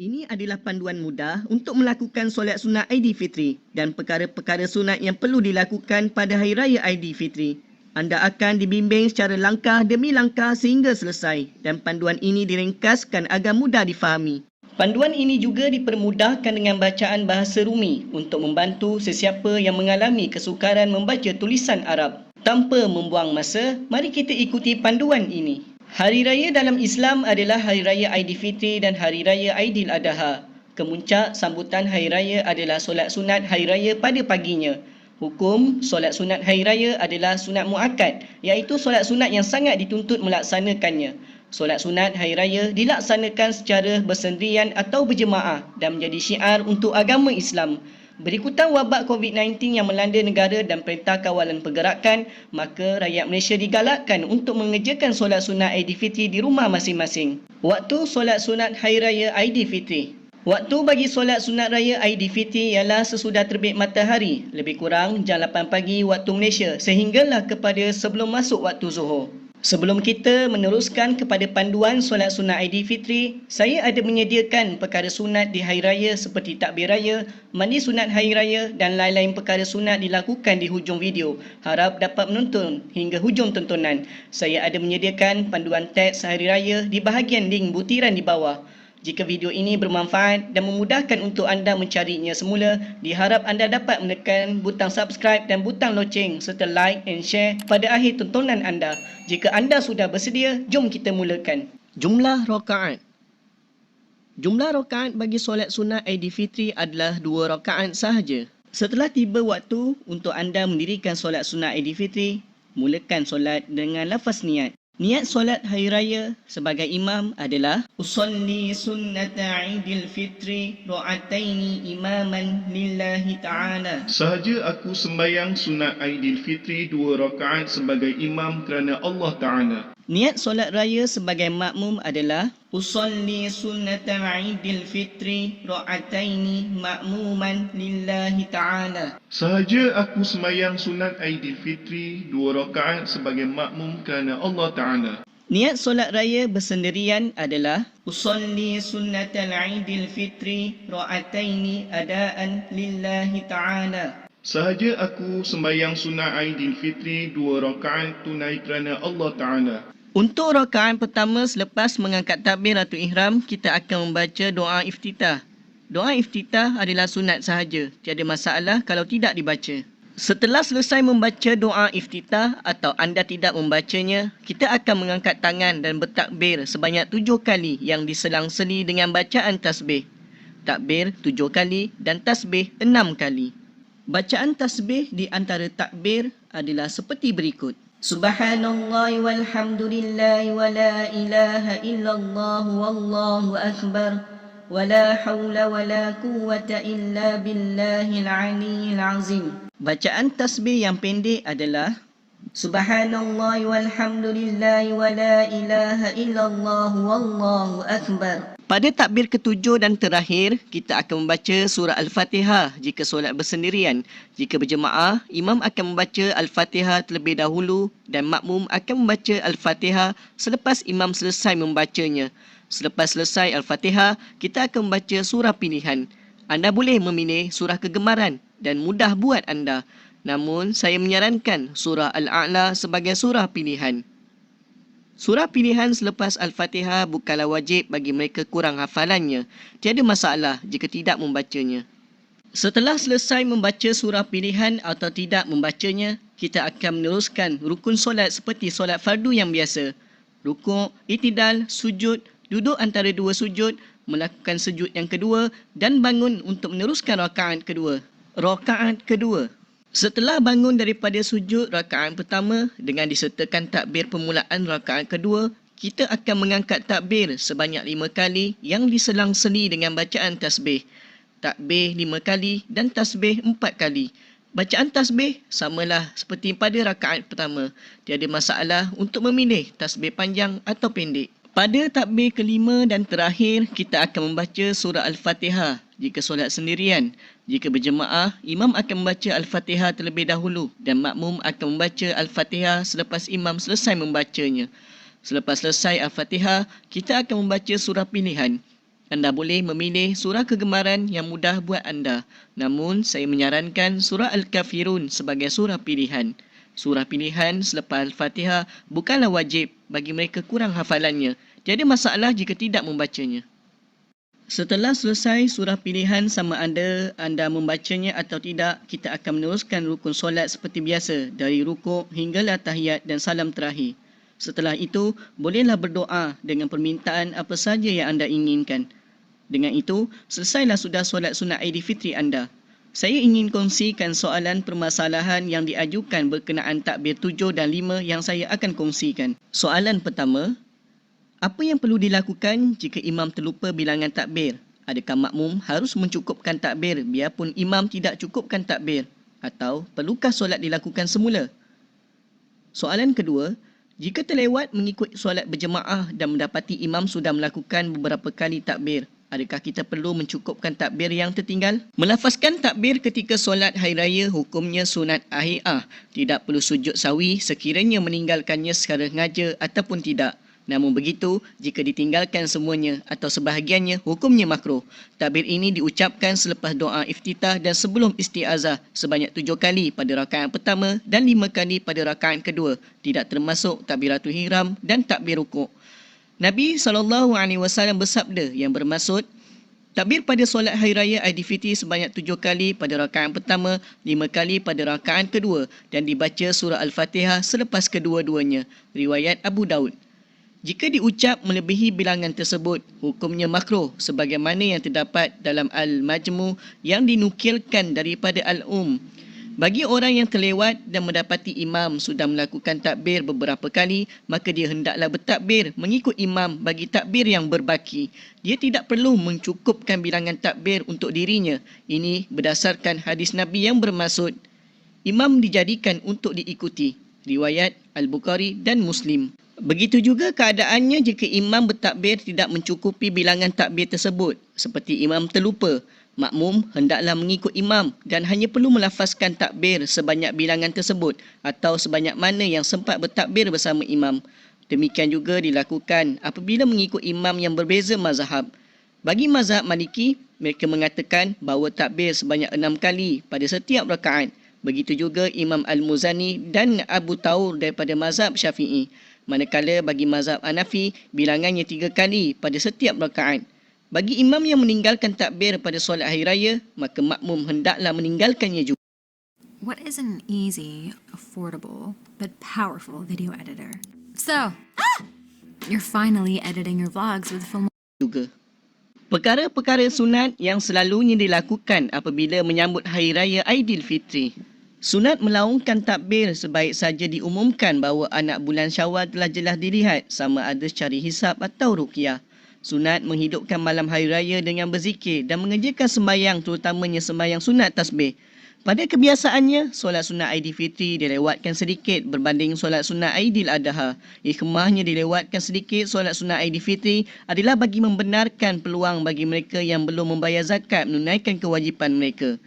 Ini adalah panduan mudah untuk melakukan solat sunat Aidilfitri dan perkara-perkara sunat yang perlu dilakukan pada Hari Raya Aidilfitri. Anda akan dibimbing secara langkah demi langkah sehingga selesai dan panduan ini diringkaskan agar mudah difahami. Panduan ini juga dipermudahkan dengan bacaan bahasa Rumi untuk membantu sesiapa yang mengalami kesukaran membaca tulisan Arab. Tanpa membuang masa, mari kita ikuti panduan ini. Hari Raya dalam Islam adalah Hari Raya Aidilfitri dan Hari Raya Aidiladha. Kemuncak sambutan Hari Raya adalah solat sunat Hari Raya pada paginya. Hukum solat sunat Hari Raya adalah sunat muakkad, iaitu solat sunat yang sangat dituntut melaksanakannya. Solat sunat Hari Raya dilaksanakan secara bersendirian atau berjemaah dan menjadi syiar untuk agama Islam. Berikutan wabak COVID-19 yang melanda negara dan Perintah Kawalan Pergerakan, maka rakyat Malaysia digalakkan untuk mengerjakan solat sunat Aidilfitri di rumah masing-masing. Waktu solat sunat Hari Raya Aidilfitri. Waktu bagi solat sunat Raya Aidilfitri ialah sesudah terbit matahari, lebih kurang jam 8 pagi waktu Malaysia sehinggalah kepada sebelum masuk waktu Zuhur. Sebelum kita meneruskan kepada panduan solat sunat Aidilfitri, saya ada menyediakan perkara sunat di Hari Raya seperti takbir raya, mandi sunat Hari Raya dan lain-lain perkara sunat dilakukan di hujung video. Harap dapat menonton hingga hujung tontonan. Saya ada menyediakan panduan teks Hari Raya di bahagian link butiran di bawah. Jika video ini bermanfaat dan memudahkan untuk anda mencarinya semula, diharap anda dapat menekan butang subscribe dan butang loceng serta like and share pada akhir tontonan anda. Jika anda sudah bersedia, jom kita mulakan. Jumlah rakaat. Jumlah rakaat bagi solat sunat Aidilfitri adalah 2 rakaat sahaja. Setelah tiba waktu untuk anda mendirikan solat sunat Aidilfitri, mulakan solat dengan lafaz niat. Niat solat Hari Raya sebagai imam adalah usolli sunnata Aidilfitri ra'ataini imaman lillahi ta'ala. Sahaja aku sembahyang sunat Aidilfitri 2 rakaat sebagai imam kerana Allah Ta'ala. Niat solat raya sebagai makmum adalah usolli sunnata Aidilfitri ra'ataini ma'muman lillahi ta'ala. Sahaja aku sembahyang sunat Aidilfitri 2 rakaat sebagai makmum kerana Allah Ta'ala. Niat solat raya bersendirian adalah usolli sunnatal Aidilfitri ra'ataini adaan lillahi ta'ala. Sahaja aku sembahyang sunat Aidilfitri 2 rakaat tunai kerana Allah Ta'ala. Untuk rakaat pertama selepas mengangkat takbiratul ihram, kita akan membaca doa iftitah. Doa iftitah adalah sunat sahaja, tiada masalah kalau tidak dibaca. Setelah selesai membaca doa iftitah atau anda tidak membacanya, kita akan mengangkat tangan dan bertakbir sebanyak 7 kali yang diselang-seli dengan bacaan tasbih. Takbir 7 kali dan tasbih 6 kali. Bacaan tasbih di antara takbir adalah seperti berikut. Subhanallah walhamdulillah wa la ilaha illallah wallahu akbar wa la hawla wa la quwwata illa billahil aliyyil azim. Bacaan tasbih yang pendek adalah Subhanallah walhamdulillah wa la ilaha illallah wallahu akbar. Pada takbir ketujuh dan terakhir, kita akan membaca surah Al-Fatihah jika solat bersendirian. Jika berjemaah, imam akan membaca Al-Fatihah terlebih dahulu dan makmum akan membaca Al-Fatihah selepas imam selesai membacanya. Selepas selesai Al-Fatihah, kita akan membaca surah pilihan. Anda boleh memilih surah kegemaran dan mudah buat anda. Namun, saya menyarankan surah Al-A'la sebagai surah pilihan. Surah pilihan selepas Al-Fatihah bukanlah wajib bagi mereka kurang hafalannya. Tiada masalah jika tidak membacanya. Setelah selesai membaca surah pilihan atau tidak membacanya, kita akan meneruskan rukun solat seperti solat fardu yang biasa. Rukuk, i'tidal, sujud, duduk antara 2 sujud, melakukan sujud yang kedua dan bangun untuk meneruskan rakaat kedua. Rakaat kedua. Setelah bangun daripada sujud rakaat pertama dengan disertakan takbir permulaan rakaat kedua, kita akan mengangkat takbir sebanyak 5 kali yang diselang-seli dengan bacaan tasbih. Takbir 5 kali dan tasbih 4 kali. Bacaan tasbih samalah seperti pada rakaat pertama. Tiada masalah untuk memilih tasbih panjang atau pendek. Pada takbir kelima dan terakhir, kita akan membaca surah Al-Fatihah jika solat sendirian. Jika berjemaah, imam akan membaca Al-Fatihah terlebih dahulu dan makmum akan membaca Al-Fatihah selepas imam selesai membacanya. Selepas selesai Al-Fatihah, kita akan membaca surah pilihan. Anda boleh memilih surah kegemaran yang mudah buat anda. Namun, saya menyarankan surah Al-Kafirun sebagai surah pilihan. Surah pilihan selepas Al-Fatihah bukanlah wajib bagi mereka kurang hafalannya. Tiada masalah jika tidak membacanya. Setelah selesai surah pilihan sama ada anda membacanya atau tidak, kita akan meneruskan rukun solat seperti biasa dari rukuk hinggalah tahiyat dan salam terakhir. Setelah itu, bolehlah berdoa dengan permintaan apa saja yang anda inginkan. Dengan itu, selesailah sudah solat sunat Aidilfitri anda. Saya ingin kongsikan soalan permasalahan yang diajukan berkenaan takbir 7 dan 5 yang saya akan kongsikan. Soalan pertama, apa yang perlu dilakukan jika imam terlupa bilangan takbir? Adakah makmum harus mencukupkan takbir biarpun imam tidak cukupkan takbir? Atau perlukah solat dilakukan semula? Soalan kedua, jika terlewat mengikut solat berjemaah dan mendapati imam sudah melakukan beberapa kali takbir, adakah kita perlu mencukupkan takbir yang tertinggal? Melafazkan takbir ketika solat hari raya hukumnya sunat ahirah. Tidak perlu sujud sahwi sekiranya meninggalkannya secara sengaja ataupun tidak. Namun begitu, jika ditinggalkan semuanya atau sebahagiannya, hukumnya makruh. Takbir ini diucapkan selepas doa iftitah dan sebelum isti'azah sebanyak 7 kali pada rakaat pertama dan 5 kali pada rakaat kedua. Tidak termasuk takbiratul ihram dan takbir rukuk. Nabi SAW bersabda yang bermaksud, takbir pada solat hari raya Aidilfitri sebanyak 7 kali pada rakaat pertama, 5 kali pada rakaat kedua dan dibaca surah Al-Fatihah selepas kedua-duanya. Riwayat Abu Daud. Jika diucap melebihi bilangan tersebut, hukumnya makruh sebagaimana yang terdapat dalam Al-Majmu yang dinukilkan daripada Al-Um. Bagi orang yang terlewat dan mendapati imam sudah melakukan takbir beberapa kali, maka dia hendaklah bertakbir mengikut imam bagi takbir yang berbaki. Dia tidak perlu mencukupkan bilangan takbir untuk dirinya. Ini berdasarkan hadis Nabi yang bermaksud, imam dijadikan untuk diikuti. Riwayat Al-Bukhari dan Muslim. Begitu juga keadaannya jika imam bertakbir tidak mencukupi bilangan takbir tersebut. Seperti imam terlupa, makmum hendaklah mengikut imam dan hanya perlu melafazkan takbir sebanyak bilangan tersebut atau sebanyak mana yang sempat bertakbir bersama imam. Demikian juga dilakukan apabila mengikut imam yang berbeza mazhab. Bagi mazhab Maliki, mereka mengatakan bahawa takbir sebanyak 6 kali pada setiap rakaat. Begitu juga Imam Al-Muzani dan Abu Thawr daripada mazhab Syafi'i. Manakala bagi mazhab Hanafi, bilangannya 3 kali pada setiap rakaat. Bagi imam yang meninggalkan takbir pada solat hari raya, maka makmum hendaklah meninggalkannya juga. What is an easy, affordable, but powerful video editor? So, you're finally editing your vlogs with Filmora. Perkara-perkara sunat yang selalunya dilakukan apabila menyambut Hari Raya Aidilfitri. Sunat melaungkan takbir sebaik saja diumumkan bahawa anak bulan Syawal telah jelas dilihat sama ada secara hisab atau ruqyah. Sunat menghidupkan malam Hari Raya dengan berzikir dan mengerjakan sembahyang terutamanya sembahyang sunat tasbih. Pada kebiasaannya, solat sunat Aidilfitri dilewatkan sedikit berbanding solat sunat Aidil Adha. Hikmahnya dilewatkan sedikit solat sunat Aidilfitri adalah bagi membenarkan peluang bagi mereka yang belum membayar zakat menunaikan kewajipan mereka.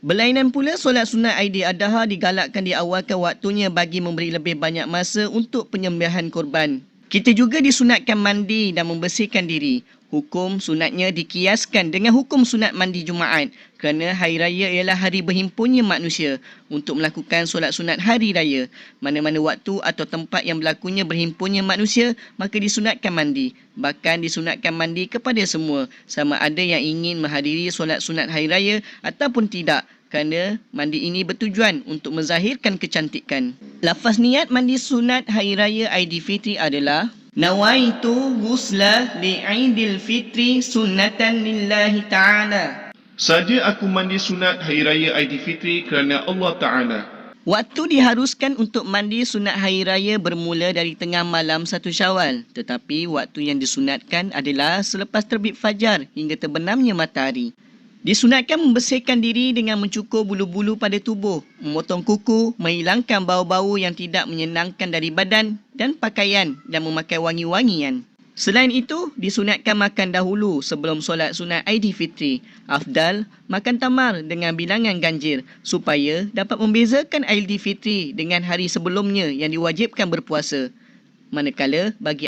Berlainan pula, solat sunat Aidil Adha digalakkan diawalkan waktunya bagi memberi lebih banyak masa untuk penyembelihan korban. Kita juga disunatkan mandi dan membersihkan diri. Hukum sunatnya dikiaskan dengan hukum sunat mandi Jumaat kerana hari raya ialah hari berhimpunnya manusia untuk melakukan solat sunat hari raya. Mana-mana waktu atau tempat yang berlakunya berhimpunnya manusia, maka disunatkan mandi. Bahkan disunatkan mandi kepada semua, sama ada yang ingin menghadiri solat sunat hari raya ataupun tidak, kerana mandi ini bertujuan untuk menzahirkan kecantikan. Lafaz niat mandi sunat hari raya Aidilfitri adalah Nawaitu ghusla li'aidilfitri sunnatan lillahi ta'ala. Saja aku mandi sunat Hari Raya Aidilfitri kerana Allah Ta'ala. Waktu diharuskan untuk mandi sunat hari raya bermula dari tengah malam 1 Syawal. Tetapi waktu yang disunatkan adalah selepas terbit fajar hingga terbenamnya matahari. Disunatkan membersihkan diri dengan mencukur bulu-bulu pada tubuh, memotong kuku, menghilangkan bau-bau yang tidak menyenangkan dari badan dan pakaian dan memakai wangi-wangian. Selain itu, disunatkan makan dahulu sebelum solat sunat Aidilfitri. Afdal, makan tamar dengan bilangan ganjil supaya dapat membezakan Aidilfitri dengan hari sebelumnya yang diwajibkan berpuasa. Manakala bagi